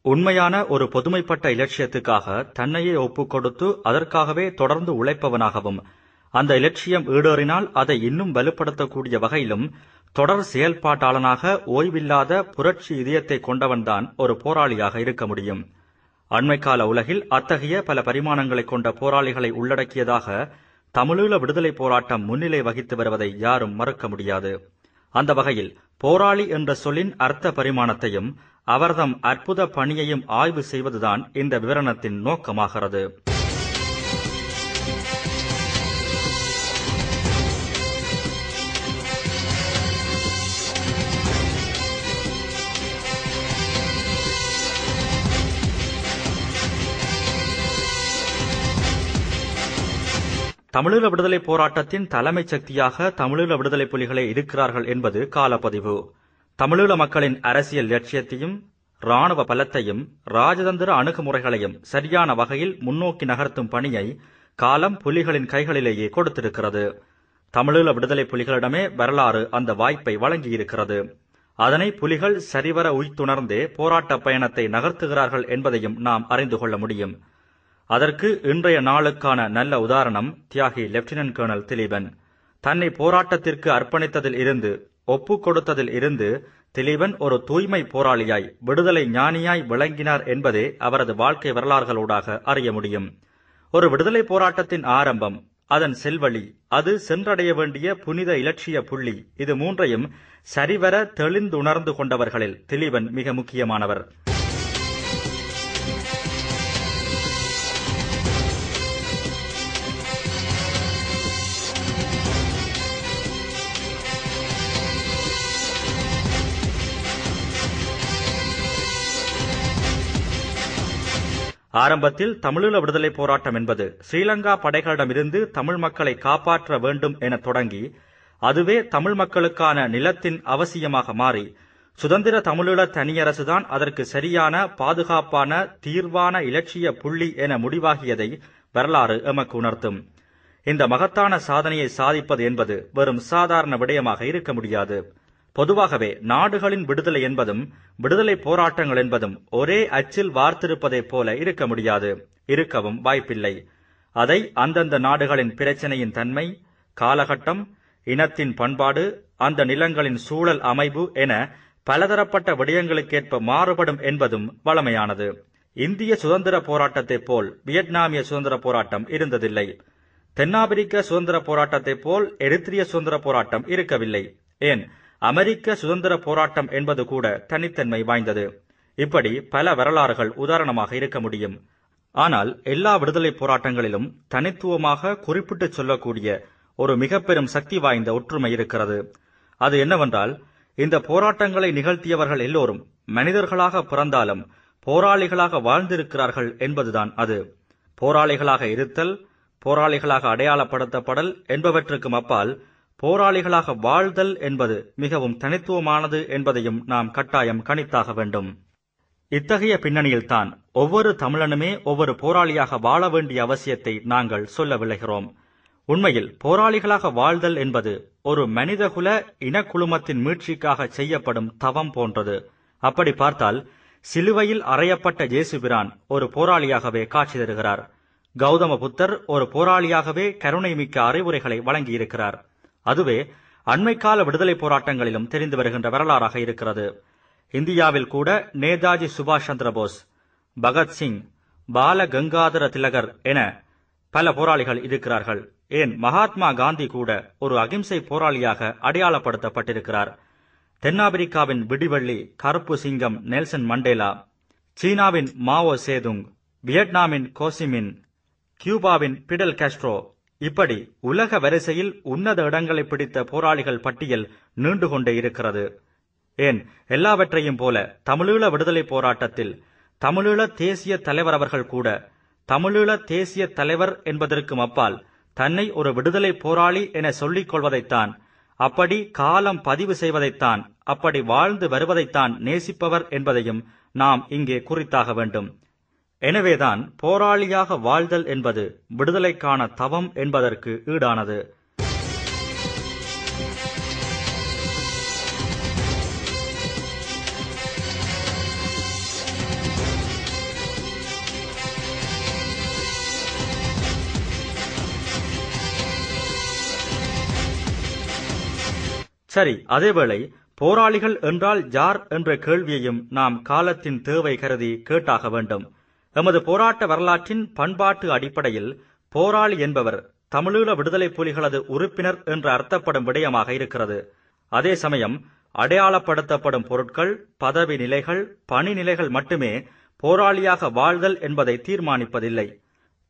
உண்மையான ஒரு பொதுமைப்பட்ட இலட்சியத்துக்காக தன்னையே ஒப்புக்கொடுத்து அதற்காகவே தொடர்ந்து உழைப்பவனாகவும், அந்த இலட்சியம் ஈடேறினால் அதை இன்னும் வலுப்படுத்தக்கூடிய வகையிலும் தொடர் செயல்பாட்டாளனாக ஓய்வில்லாத புரட்சி இதயத்தை கொண்டவன்தான் ஒரு போராளியாக இருக்க முடியும். அண்மைக்கால உலகில் அத்தகைய பல பரிமாணங்களை கொண்ட போராளிகளை உள்ளடக்கியதாக தமிழீழ விடுதலை போராட்டம் முன்னிலை வகித்து வருவதை யாரும் மறுக்க முடியாது. அந்த வகையில் போராளி என்ற சொல்லின் அர்த்த பரிமாணத்தையும் அவர்தம் அற்புத பணியையும் ஆய்வு செய்வதுதான் இந்த விவரணத்தின் நோக்கமாகிறது. தமிழீழ விடுதலை போராட்டத்தின் தலைமை சக்தியாக தமிழீழ விடுதலை புலிகளே இருக்கிறார்கள் என்பது காலப்பதிவு. தமிழீழ மக்களின் அரசியல் லட்சியத்தையும் இராணுவ பலத்தையும் ராஜதந்திர அணுகுமுறைகளையும் சரியான வகையில் முன்னோக்கி நகர்த்தும் பணியை காலம் புலிகளின் கைகளிலேயே கொடுத்திருக்கிறது. தமிழீழ விடுதலை புலிகளிடமே வரலாறு அந்த வாய்ப்பை வழங்கியிருக்கிறது. அதனை புலிகள் சரிவர உய்த்துணர்ந்தே போராட்ட பயணத்தை நகர்த்துகிறார்கள் என்பதையும் நாம் அறிந்து கொள்ள முடியும். அதற்கு இன்றைய நாளுக்கான நல்ல உதாரணம் தியாகி லெப்டினன்ட் கர்னல் திலீபன். தன்னை போராட்டத்திற்கு அர்ப்பணித்ததில் இருந்து, ஒப்புக் கொடுத்ததில் இருந்து திலீபன் ஒரு தூய்மை போராளியாய், விடுதலை ஞானியாய் விளங்கினார் என்பதே அவரது வாழ்க்கை வரலாறுகளூடாக அறிய முடியும். ஒரு விடுதலை போராட்டத்தின் ஆரம்பம், அதன் செல்வழி, அது சென்றடைய வேண்டிய புனித இலட்சிய புள்ளி, இது மூன்றையும் சரிவர தெளிந்துணர்ந்து கொண்டவர்களில் திலீபன் மிக முக்கியமானவர். ஆரம்பத்தில் தமிழீழ விடுதலை போராட்டம் என்பது ஸ்ரீலங்கா படைகளிடமிருந்து தமிழ் மக்களை காப்பாற்ற வேண்டும் என தொடங்கி, அதுவே தமிழ் மக்களுக்கான நிலத்தின் அவசியமாக மாறி, சுதந்திர தமிழீழ தனியரசுதான் அதற்கு சரியான பாதுகாப்பான தீர்வான இலட்சிய புள்ளி என முடிவாகியதை வரலாறு எமக்கு உணர்த்தும். இந்த மகத்தான சாதனையை சாதிப்பது என்பது வெறும் சாதாரண விடயமாக இருக்க முடியாது. பொதுவாகவே நாடுகளின் விடுதலை என்பதும் விடுதலை போராட்டங்கள் என்பதும் ஒரே அச்சில் வார்த்திருப்பதைப் போல இருக்க முடியாது, இருக்கவும் வாய்ப்பில்லை. அதை அந்தந்த நாடுகளின் பிரச்சனையின் தன்மை, காலகட்டம், இனத்தின் பண்பாடு, அந்த நிலங்களின் சூழல் அமைப்பு என பலதரப்பட்ட விடயங்களுக்கேற்ப மாறுபடும் என்பதும் வழமையானது. இந்திய சுதந்திர போராட்டத்தைப் போல் வியட்நாமிய சுதந்திர போராட்டம் இருந்ததில்லை. தென்னாப்பிரிக்க சுதந்திர போராட்டத்தைப் போல் எரித்திரிய சுதந்திர போராட்டம் இருக்கவில்லை. ஏன், அமெரிக்க சுதந்திர போராட்டம் என்பது கூட தனித்தன்மை வாய்ந்தது. இப்படி பல வரலாறுகள் உதாரணமாக இருக்க முடியும். ஆனால் எல்லா விடுதலை போராட்டங்களிலும் தனித்துவமாக குறிப்பிட்டு சொல்லக்கூடிய ஒரு மிக பெரும் சக்தி வாய்ந்த ஒற்றுமை இருக்கிறது. அது என்னவென்றால், இந்த போராட்டங்களை நிகழ்த்தியவர்கள் எல்லோரும் மனிதர்களாக பிறந்தாலும் போராளிகளாக வாழ்ந்திருக்கிறார்கள் என்பதுதான் அது. போராளிகளாக இருத்தல், போராளிகளாக அடையாளப்படுத்தப்படல் என்பவற்றுக்கும் அப்பால் போராளிகளாக வாழ்தல் என்பது மிகவும் தனித்துவமானது என்பதையும் நாம் கட்டாயம் கணித்தாக வேண்டும். இத்தகைய பின்னணியில்தான் ஒவ்வொரு தமிழனுமே ஒவ்வொரு போராளியாக வாழ வேண்டிய அவசியத்தை நாங்கள் சொல்ல விளைகிறோம். உண்மையில் போராளிகளாக வாழ்தல் என்பது ஒரு மனிதகுல இனக்குழுமத்தின் மீட்சிக்காக செய்யப்படும் தவம் போன்றது. அப்படி பார்த்தால் சிலுவையில் அறையப்பட்ட இயேசுபிரான் ஒரு போராளியாகவே காட்சி தருகிறார். கௌதம புத்தர் ஒரு போராளியாகவே கருணை மிக்க அறிவுரைகளை வழங்கியிருக்கிறார். அதுவே அண்மைக்கால விடுதலை போராட்டங்களிலும் தெரிந்து வருகின்ற வரலாறாக இருக்கிறது. இந்தியாவில் கூட நேதாஜி சுபாஷ் சந்திர போஸ், பகத்சிங், பால கங்காதர திலகர் என பல போராளிகள் இருக்கிறார்கள். ஏன், மகாத்மா காந்தி கூட ஒரு அகிம்சை போராளியாக அடையாளப்படுத்தப்பட்டிருக்கிறார். தென்னாப்பிரிக்காவின் விடிவெள்ளி கருப்பு சிங்கம் நெல்சன் மண்டேலா, சீனாவின் மாவோ சேதுங், வியட்நாமின் கோசிமின், கியூபாவின் பிடல் காஸ்ட்ரோ, இப்படி உலக வரிசையில் உன்னத இடங்களை பிடித்த போராளிகள் பட்டியல் நீண்டு கொண்டே இருக்கிறது. ஏன், எல்லாவற்றையும் போல தமிழீழ விடுதலை போராட்டத்தில் தமிழீழ தேசிய தலைவர் அவர்கள் கூட தமிழீழ தேசிய தலைவர் என்பதற்கும் அப்பால் தன்னை ஒரு விடுதலை போராளி என சொல்லிக் கொள்வதைத்தான், அப்படி காலம் பதிவு செய்வதைத்தான், அப்படி வாழ்ந்து வருவதைத்தான் நேசிப்பவர் என்பதையும் நாம் இங்கே குறித்தாக வேண்டும். எனவேதான் போராளியாக வாழ்தல் என்பது விடுதலைக்கான தவம் என்பதற்கு ஈடானது. சரி, அதேவேளை போராளிகள் என்றால் யார் என்ற கேள்வியையும் நாம் காலத்தின் தேவை கருதி கேட்டாக வேண்டும். எமது போராட்ட வரலாற்றின் பண்பாட்டு அடிப்படையில் போராளி என்பவர் தமிழீழ விடுதலை புலிகளது உறுப்பினர் என்று அர்த்தப்படும் விடயமாக இருக்கிறது. அதே சமயம் அடையாளப்படுத்தப்படும் பொருட்கள், பதவி நிலைகள், பணி நிலைகள் மட்டுமே போராளியாக வாழ்தல் என்பதை தீர்மானிப்பதில்லை.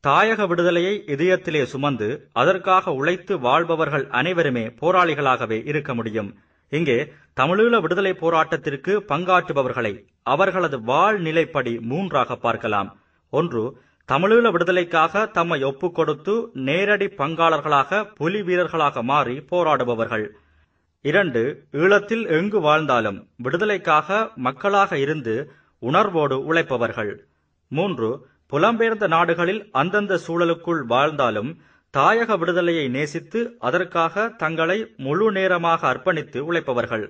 தாயக விடுதலையை இதயத்திலே சுமந்து அதற்காக உழைத்து வாழ்பவர்கள் அனைவருமே போராளிகளாகவே இருக்க முடியும். இங்கே தமிழீழ விடுதலை போராட்டத்திற்கு பங்காற்றுபவர்களை அவர்களது வாழ்நிலைப்படி மூன்றாக பார்க்கலாம். ஒன்று, தமிழீழ விடுதலைக்காக தம்மை ஒப்புக் கொடுத்து நேரடி பங்காளர்களாக புலி வீரர்களாக மாறி போராடுபவர்கள். 2, ஈழத்தில் எங்கு வாழ்ந்தாலும் விடுதலைக்காக மக்களாக இருந்து உணர்வோடு உழைப்பவர்கள். 3, புலம்பெயர்ந்த நாடுகளில் அந்தந்த சூழலுக்குள் வாழ்ந்தாலும் தாயக விடுதலையை நேசித்து அதற்காக தங்களை முழு நேரமாக அர்ப்பணித்து உழைப்பவர்கள்.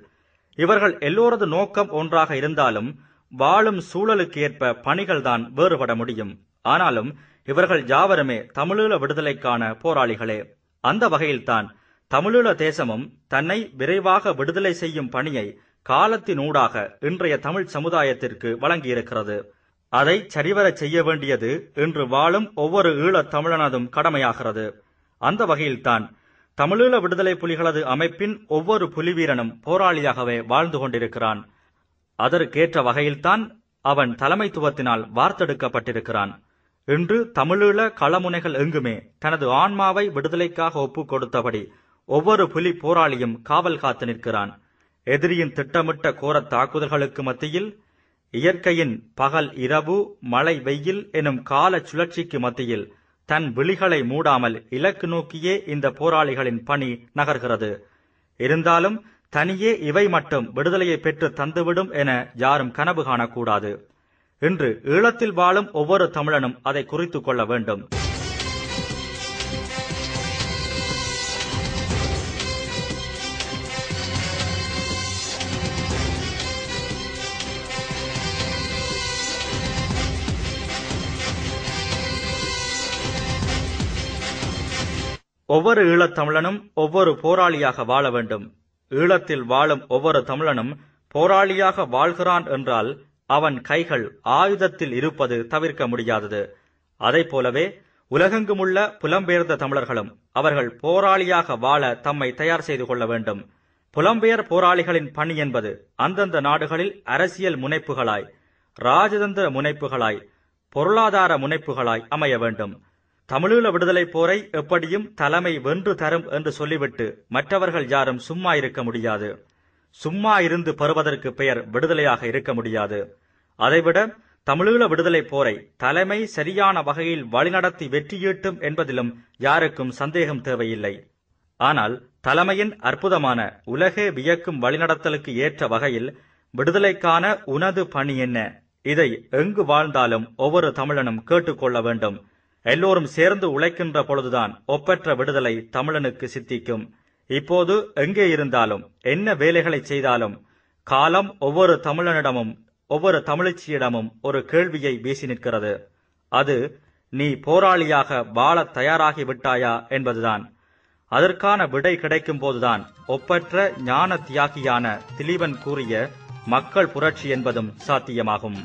இவர்கள் எல்லோரது நோக்கம் ஒன்றாக இருந்தாலும் வாழும் சூழலுக்கு ஏற்ப பணிகள்தான் வேறுபட முடியும். ஆனாலும் இவர்கள் யாவருமே தமிழீழ விடுதலைக்கான போராளிகளே. அந்த வகையில்தான் தமிழீழ தேசமும் தன்னை விரைவாக விடுதலை செய்யும் பணியை காலத்தினூடாக இன்றைய தமிழ் சமுதாயத்திற்கு வழங்கியிருக்கிறது. அதை சரிவரச் செய்ய வேண்டியது இன்று வாழும் ஒவ்வொரு ஈழத் தமிழனதும் கடமையாகிறது. அந்த வகையில்தான் தமிழீழ விடுதலை புலிகளது அமைப்பின் ஒவ்வொரு புலிவீரனும் போராளியாகவே வாழ்ந்து கொண்டிருக்கிறான். அதற்கேற்ற வகையில்தான் அவன் தலைமைத்துவத்தினால் வார்த்தெடுக்கப்பட்டிருக்கிறான். இன்று தமிழீழ களமுனைகள் எங்குமே தனது ஆன்மாவை விடுதலைக்காக ஒப்புக் கொடுத்தபடி ஒவ்வொரு புலி போராளியும் காவல் காத்து நிற்கிறான். எதிரியின் திட்டமிட்ட கோரத் தாக்குதல்களுக்கு மத்தியில், இயற்கையின் பகல் இரவு மழை வெயில் எனும் கால சுழற்சிக்கு மத்தியில் தன் விழிகளை மூடாமல் இலக்கு நோக்கியே இந்த போராளிகளின் பணி நகர்கிறது. இருந்தாலும் தனியே இவை மட்டும் விடுதலையை பெற்று தந்துவிடும் என யாரும் கனவு காணக்கூடாது. இன்று ஈழத்தில் வாழும் ஒவ்வொரு தமிழனும் அதை குறித்துக் கொள்ள வேண்டும். ஒவ்வொரு ஈழத் தமிழனும் ஒவ்வொரு போராளியாக வாழ வேண்டும். ஈழத்தில் வாழும் ஒவ்வொரு தமிழனும் போராளியாக வாழ்கிறான் என்றால் அவன் கைகள் ஆயுதத்தில் இருப்பது தவிர்க்க முடியாதது. அதைப் போலவே உலகெங்குமுள்ள புலம்பெயர்ந்த தமிழர்களும் அவர்கள் போராளியாக வாழ தம்மை தயார் செய்து கொள்ள வேண்டும். புலம்பெயர் போராளிகளின் பணி என்பது அந்தந்த நாடுகளில் அரசியல் முனைப்புகளாய், ராஜதந்திர முனைப்புகளாய், பொருளாதார முனைப்புகளாய் அமைய வேண்டும். தமிழீழ விடுதலை போரை எப்படியும் தலைமை வென்று தரும் என்று சொல்லிவிட்டு மற்றவர்கள் யாரும் சும்மா இருக்க முடியாது. சும்மா இருந்து பெறுவதற்கு பெயர் விடுதலையாக இருக்க முடியாது. அதைவிட தமிழீழ விடுதலை போரை தலைமை சரியான வகையில் வழிநடத்தி வெற்றியீட்டும் என்பதிலும் யாருக்கும் சந்தேகம் தேவையில்லை. ஆனால் தலைமையின் அற்புதமான உலகே வியக்கும் வழிநடத்தலுக்கு ஏற்ற வகையில் விடுதலைக்கான உனது பணி என்ன, இதை எங்கு வாழ்ந்தாலும் ஒவ்வொரு தமிழனும் கேட்டுக்கொள்ள வேண்டும். எல்லோரும் சேர்ந்து உழைக்கின்ற பொழுதுதான் ஒப்பற்ற விடுதலை தமிழனுக்கு சித்திக்கும். இப்போது எங்கே இருந்தாலும் என்ன வேலைகளை செய்தாலும் காலம் ஒவ்வொரு தமிழனிடமும் ஒவ்வொரு தமிழச்சியிடமும் ஒரு கேள்வியை வீசி நிற்கிறது. அது, நீ போராளியாக வாழ தயாராகிவிட்டாயா என்பதுதான். அதற்கான விடை கிடைக்கும் போதுதான் ஒப்பற்ற ஞான தியாகியான திலீபன் கூறிய மக்கள் புரட்சி என்பதும் சாத்தியமாகும்.